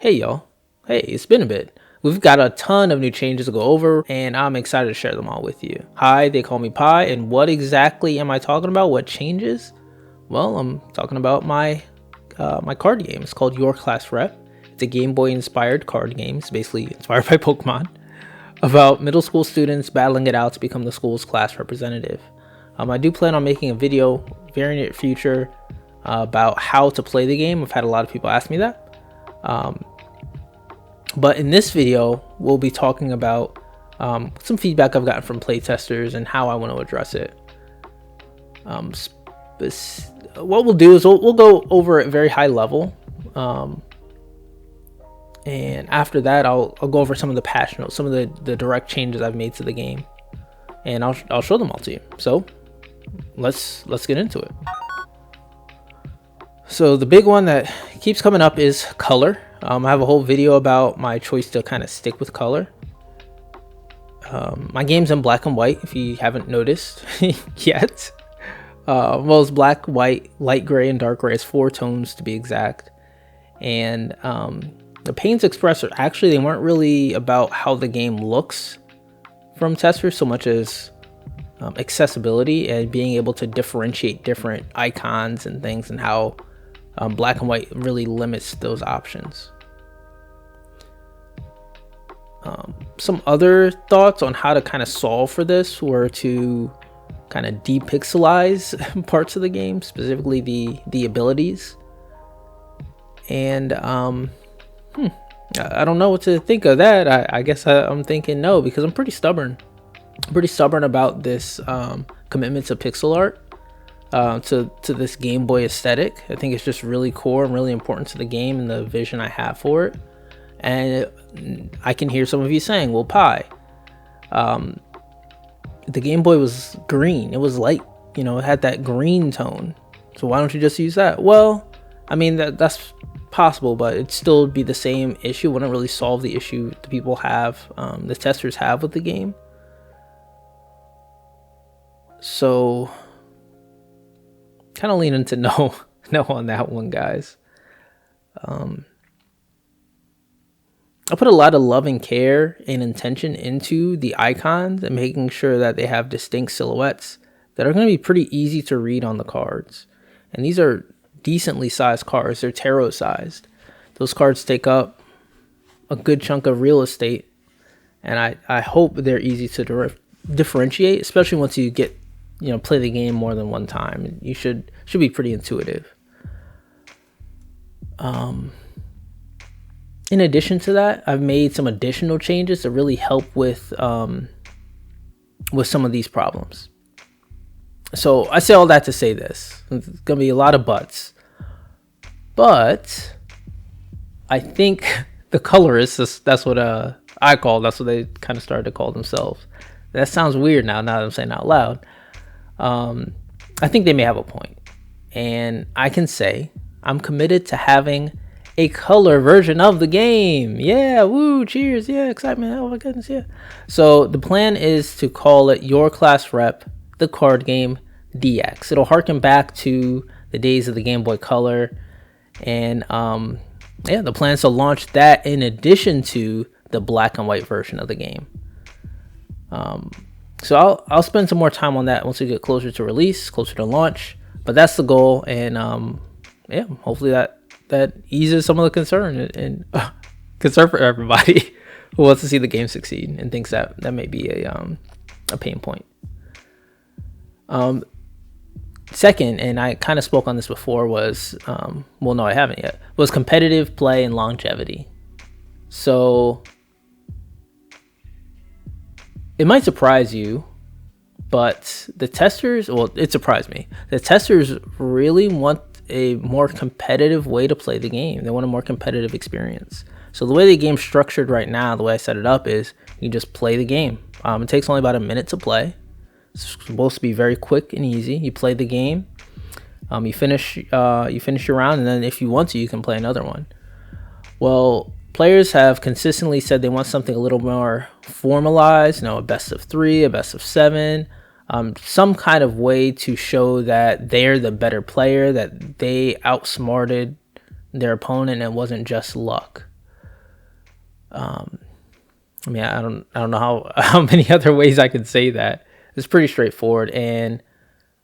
Hey y'all. Hey, it's been a bit. We've got a ton of new changes to go over, and I'm excited to share them all with you. Hi, they call me Pi, and what exactly am I talking about? What changes? Well, I'm talking about my card game. It's called Your Class Rep. It's a Game Boy inspired card game. It's basically inspired by Pokemon, about middle school students battling it out to become the school's class representative. I do plan on making a video very near future about how to play the game. I've had a lot of people ask me that. But in this video, we'll be talking about some feedback I've gotten from playtesters and how I want to address it. What we'll do is we'll go over it very high level. And after that, I'll go over some of the patch notes, some of the direct changes I've made to the game. And I'll show them all to you. So let's get into it. So the big one that keeps coming up is color. I have a whole video about my choice to kind of stick with color. My game's in black and white, if you haven't noticed yet. Well, it's black, white, light gray, and dark gray. It's 4 tones to be exact. And the paints expressed are actually, they weren't really about how the game looks from testers so much as accessibility and being able to differentiate different icons and things, and how black and white really limits those options. Some other thoughts on how to kind of solve for this were to kind of depixelize parts of the game, specifically the abilities. And I don't know what to think of that. I guess I'm thinking no, because I'm pretty stubborn. About this commitment to pixel art. To this Game Boy aesthetic. I think it's just really core and really important to the game and the vision I have for it. And I can hear some of you saying, well, Pi, the Game Boy was green. It was light, it had that green tone. So why don't you just use that? Well, I mean, that's possible, but it'd still be the same issue. It wouldn't really solve the issue the people have, the testers have with the game. So kind of lean into no on that one, guys. I put a lot of love and care and intention into the icons and making sure that they have distinct silhouettes that are going to be pretty easy to read on the cards. And these are decently sized cards. They're tarot sized. Those cards take up a good chunk of real estate, and I hope they're easy to differentiate, especially once you get play the game more than one time. You should be pretty intuitive. In addition to that, I've made some additional changes to really help with some of these problems. So I say all that to say this. It's gonna be a lot of buts, but I think the colorists, that's what that's what they kind of started to call themselves. That sounds weird now that I'm saying it out loud. I think they may have a point, and I can say I'm committed to having a color version of the game. Yeah, woo, cheers, yeah, excitement, oh my goodness, yeah. So the plan is to call it Your Class Rep, the card game DX. It'll harken back to the days of the Game Boy Color, and the plan is to launch that in addition to the black and white version of the game. So I'll spend some more time on that once we get closer to release, closer to launch. But that's the goal, and hopefully that eases some of the concern and concern for everybody who wants to see the game succeed and thinks that may be a pain point. Second, and I kind of spoke on this before, was no, I haven't yet. Was competitive play and longevity. So it might surprise you, but the testers, it surprised me. The testers really want a more competitive way to play the game. They want a more competitive experience. So the way the game's structured right now, the way I set it up is you just play the game. It takes only about a minute to play. It's supposed to be very quick and easy. You play the game, you finish your round, and then if you want to, you can play another one. Well, players have consistently said they want something a little more formalized, a best of 3, a best of 7, some kind of way to show that they're the better player, that they outsmarted their opponent and it wasn't just luck. I mean, I don't know how many other ways I could say that. It's pretty straightforward. And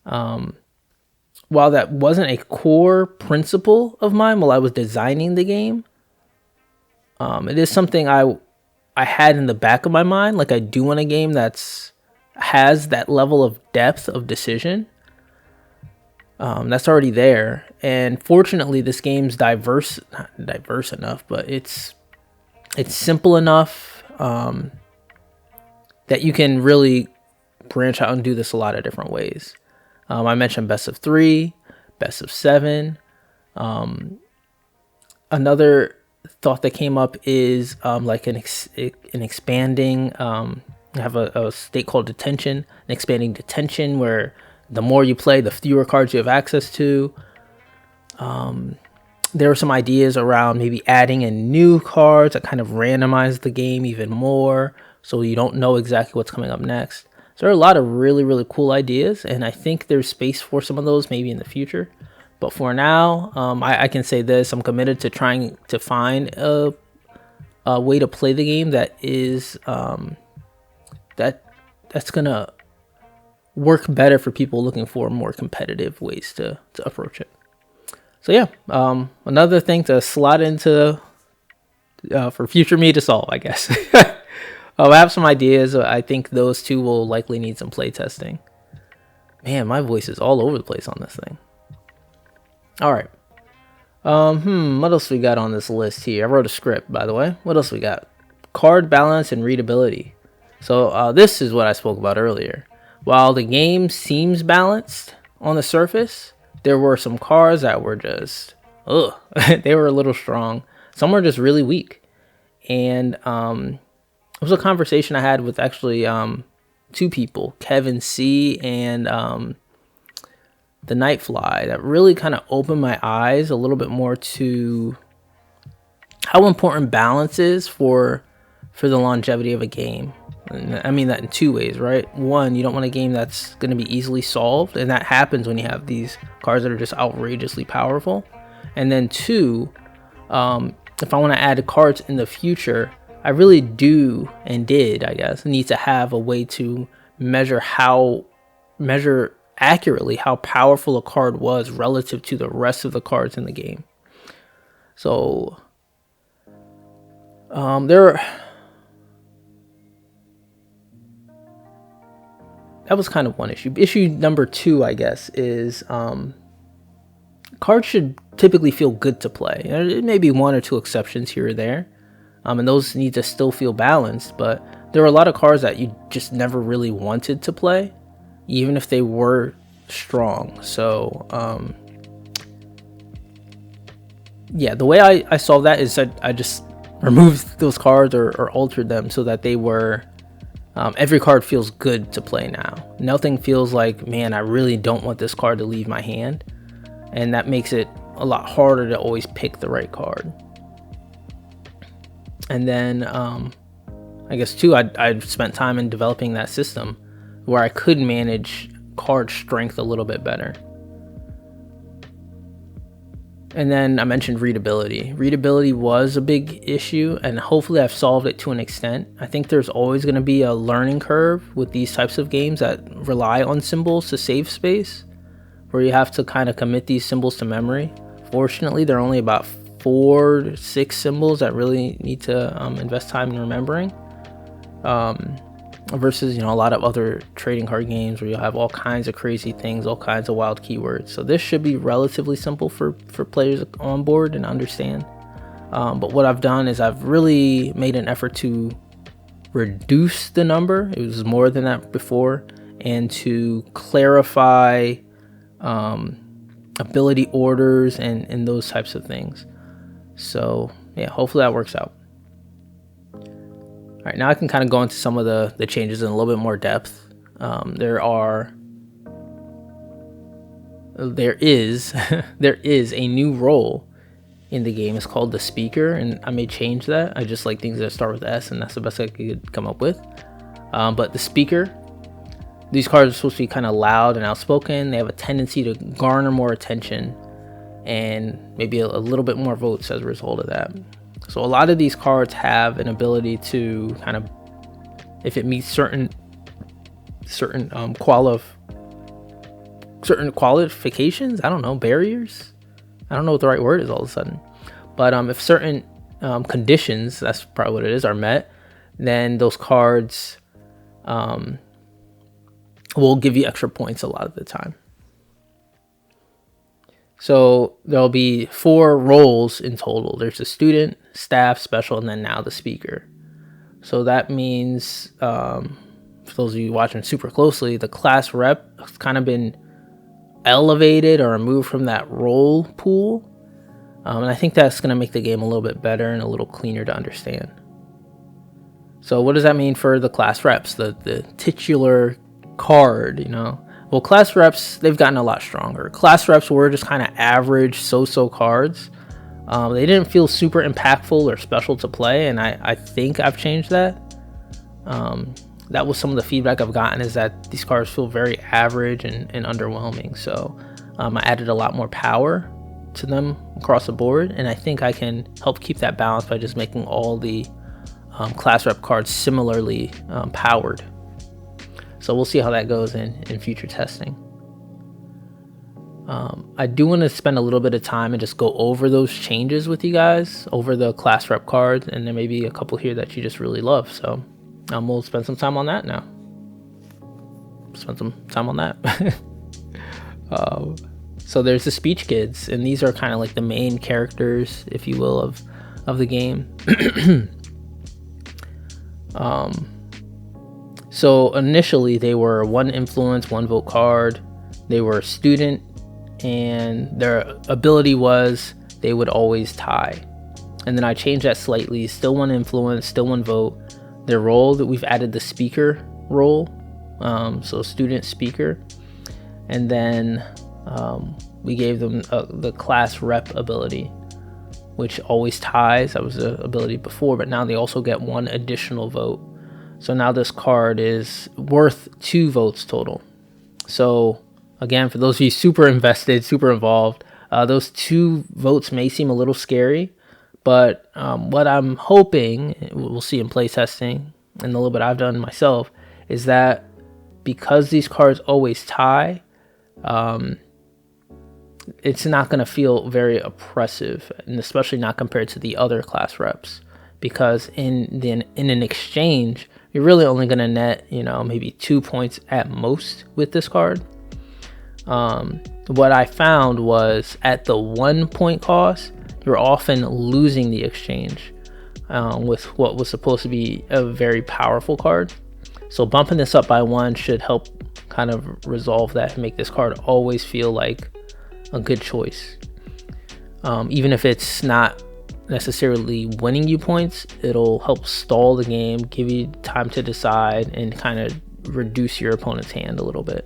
while that wasn't a core principle of mine while I was designing the game, it is something I had in the back of my mind. Like, I do want a game has that level of depth of decision. That's already there. And fortunately, this game's not diverse enough, but it's simple enough that you can really branch out and do this a lot of different ways. I mentioned best of 3, best of 7. Another thought that came up is like an expanding. I have a state called detention, an expanding detention, where the more you play, the fewer cards you have access to. There were some ideas around maybe adding in new cards that kind of randomize the game even more, so you don't know exactly what's coming up next. So there are a lot of really, really cool ideas, and I think there's space for some of those maybe in the future. But for now, I can say this: I'm committed to trying to find a way to play the game that is that's gonna work better for people looking for more competitive ways to approach it. So yeah, another thing to slot into for future me to solve, I guess. I have some ideas. I think those two will likely need some play testing. Man, my voice is all over the place on this thing. All right. What else we got on this list here? I wrote a script, by the way. What else we got? Card balance and readability. So this is what I spoke about earlier. While the game seems balanced on the surface, there were some cards that were just, they were a little strong. Some were just really weak. And it was a conversation I had with actually two people, Kevin C. and the Nightfly, that really kind of opened my eyes a little bit more to how important balance is for the longevity of a game. And I mean that in two ways, right? One, you don't want a game that's going to be easily solved, and that happens when you have these cards that are just outrageously powerful. And then two, if I want to add cards in the future, I really do, and did, I guess, need to have a way to measure accurately how powerful a card was relative to the rest of the cards in the game. So that was kind of one issue. Issue number 2, I guess, is cards should typically feel good to play. There may be one or two exceptions here or there, and those need to still feel balanced, but there are a lot of cards that you just never really wanted to play, even if they were strong. So yeah, the way I solved that is I just removed those cards or altered them so that they were every card feels good to play now. Nothing feels like, man, I really don't want this card to leave my hand, and that makes it a lot harder to always pick the right card. And then I guess too, I spent time in developing that system where I could manage card strength a little bit better. And then I mentioned readability. Readability was a big issue, and hopefully I've solved it to an extent. I think there's always going to be a learning curve with these types of games that rely on symbols to save space, where you have to kind of commit these symbols to memory. Fortunately, there are only about 4 to 6 symbols that really need to invest time in remembering. Versus, a lot of other trading card games where you'll have all kinds of crazy things, all kinds of wild keywords. So this should be relatively simple for players on board and understand. But what I've done is I've really made an effort to reduce the number. It was more than that before, and to clarify ability orders and those types of things. So yeah, hopefully that works out. All right, now I can kind of go into some of the changes in a little bit more depth. There is a new role in the game. It's called the speaker, and I may change that. I just like things that start with S, and that's the best I could come up with. But the speaker, these cards are supposed to be kind of loud and outspoken. They have a tendency to garner more attention and maybe a little bit more votes as a result of that. So a lot of these cards have an ability to kind of, if it meets certain qualifications, I don't know, barriers, I don't know what the right word is all of a sudden, but if certain conditions, that's probably what it is, are met, then those cards will give you extra points a lot of the time. So there'll be 4 roles in total. There's the student, staff, special, and then now the speaker. So that means, for those of you watching super closely, the class rep has kind of been elevated or removed from that role pool. And I think that's going to make the game a little bit better and a little cleaner to understand. So what does that mean for the class reps, the titular card, you know? Well, class reps, they've gotten a lot stronger. Class reps were just kind of average so-so cards. They didn't feel super impactful or special to play, and I think I've changed that. That was some of the feedback I've gotten, is that these cards feel very average and underwhelming. So I added a lot more power to them across the board, and I think I can help keep that balance by just making all the class rep cards similarly powered. So we'll see how that goes in future testing. I do want to spend a little bit of time and just go over those changes with you guys, over the class rep cards, and there may be a couple here that you just really love. So we'll spend some time on that now. So there's the speech kids, and these are kind of like the main characters, if you will, of the game. So initially they were 1 influence, 1 vote card. They were a student, and their ability was they would always tie. And then I changed that slightly, still 1 influence, still 1 vote. Their role, that we've added the speaker role, so student speaker. And then we gave them the class rep ability, which always ties. That was the ability before, but now they also get 1 additional vote. So now this card is worth 2 votes total. So again, for those of you super invested, super involved, those 2 votes may seem a little scary, but what I'm hoping, we'll see in playtesting and the little bit I've done myself, is that because these cards always tie, it's not going to feel very oppressive, and especially not compared to the other class reps, because in an exchange, you're really only going to net, maybe 2 points at most with this card. What I found was at the 1 point cost, you're often losing the exchange with what was supposed to be a very powerful card. So bumping this up by 1 should help kind of resolve that and make this card always feel like a good choice. Even if it's not necessarily winning you points, it'll help stall the game, give you time to decide, and kind of reduce your opponent's hand a little bit.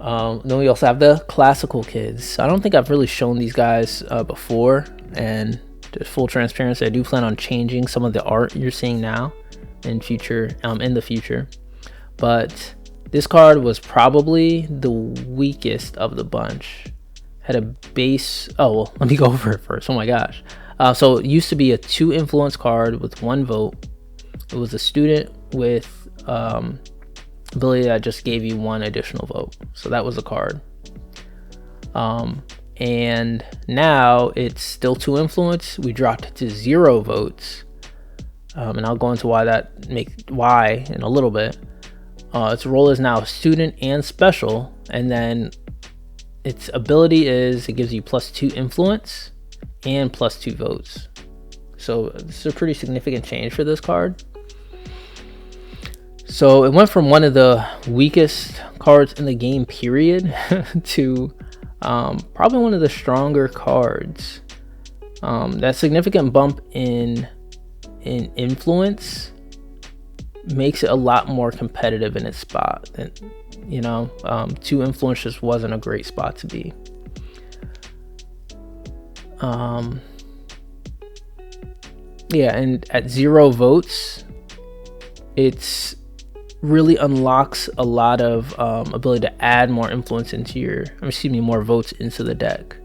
Then we also have the classical kids. I don't think I've really shown these guys before, and to full transparency, I do plan on changing some of the art you're seeing now in the future. But this card was probably the weakest of the bunch. Had a base, let me go over it first. Oh my gosh. So it used to be a 2 influence card with 1 vote. It was a student with ability that just gave you 1 additional vote. So that was a card. And now it's still 2 influence. We dropped it to 0 votes. And I'll go into why in a little bit. Its role is now student and special, and then its ability is it gives you +2 influence and +2 votes. So this is a pretty significant change for this card. So it went from one of the weakest cards in the game period to probably one of the stronger cards. That significant bump in influence makes it a lot more competitive in its spot. And 2 influence just wasn't a great spot to be. And at 0 votes, it's really unlocks a lot of ability to add more influence into more votes into the deck.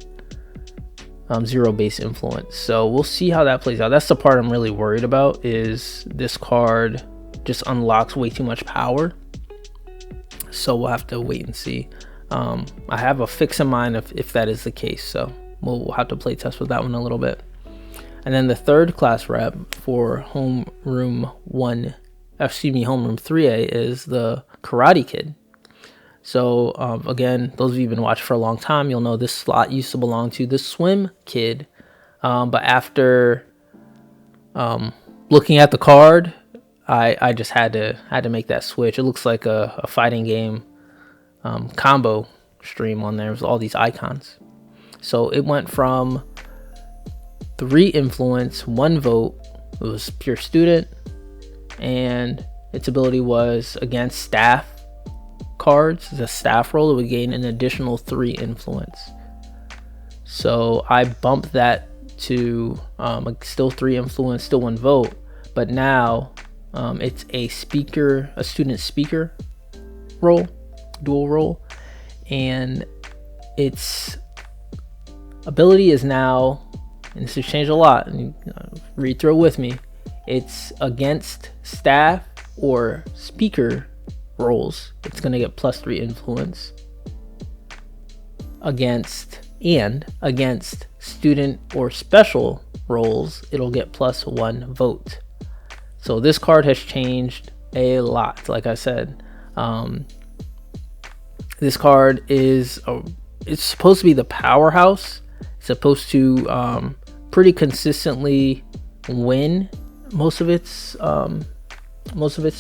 zero base influence. So we'll see how that plays out. That's the part I'm really worried about, is this card just unlocks way too much power. So we'll have to wait and see. I have a fix in mind if that is the case, so we'll have to play test with that one a little bit. And then the third class rep for homeroom 3A is the Karate Kid. So again, those of you who've been watching for a long time, you'll know this slot used to belong to the swim kid. But after looking at the card, I just had to make that switch. It looks like a fighting game combo stream on there with all these icons. So it went from 3 influence, 1 vote. It was pure student, and its ability was against staff cards. The staff role, it would gain an additional 3 influence. So I bumped that to still 3 influence, still 1 vote, but now it's a student speaker role, dual role, and its ability is now, and this has changed a lot, and read through it with me, it's against staff or speaker roles, it's going to get +3 influence. Against student or special roles, it'll get +1 vote. So this card has changed a lot. Like I said, this card is it's supposed to be the powerhouse. It's supposed to pretty consistently win most of its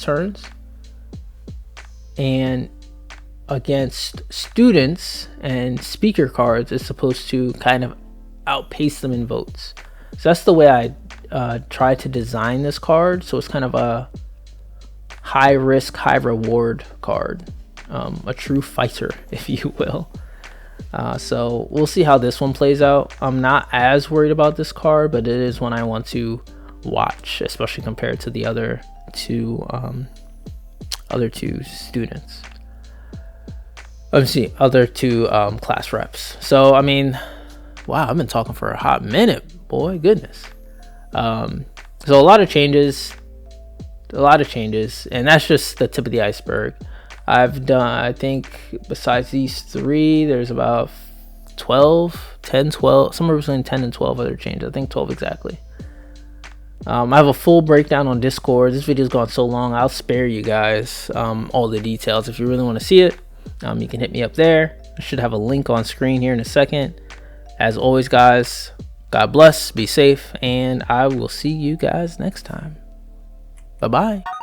turns, and against students and speaker cards, it's supposed to kind of outpace them in votes. So that's the way I try to design this card. So it's kind of a high risk, high reward card, a true fighter, if you will. So we'll see how this one plays out. I'm not as worried about this card, but it is one I want to watch, especially compared to the other two students. Other two class reps. So I mean, wow, I've been talking for a hot minute, boy, goodness. So a lot of changes, and that's just the tip of the iceberg. I've done, I think, besides these 3, there's about 10, 12, somewhere between 10 and 12 other changes. I think 12 exactly. I have a full breakdown on Discord. This video's gone so long, I'll spare you guys all the details. If you really want to see it, you can hit me up there. I should have a link on screen here in a second. As always, guys, God bless, be safe, and I will see you guys next time. Bye-bye.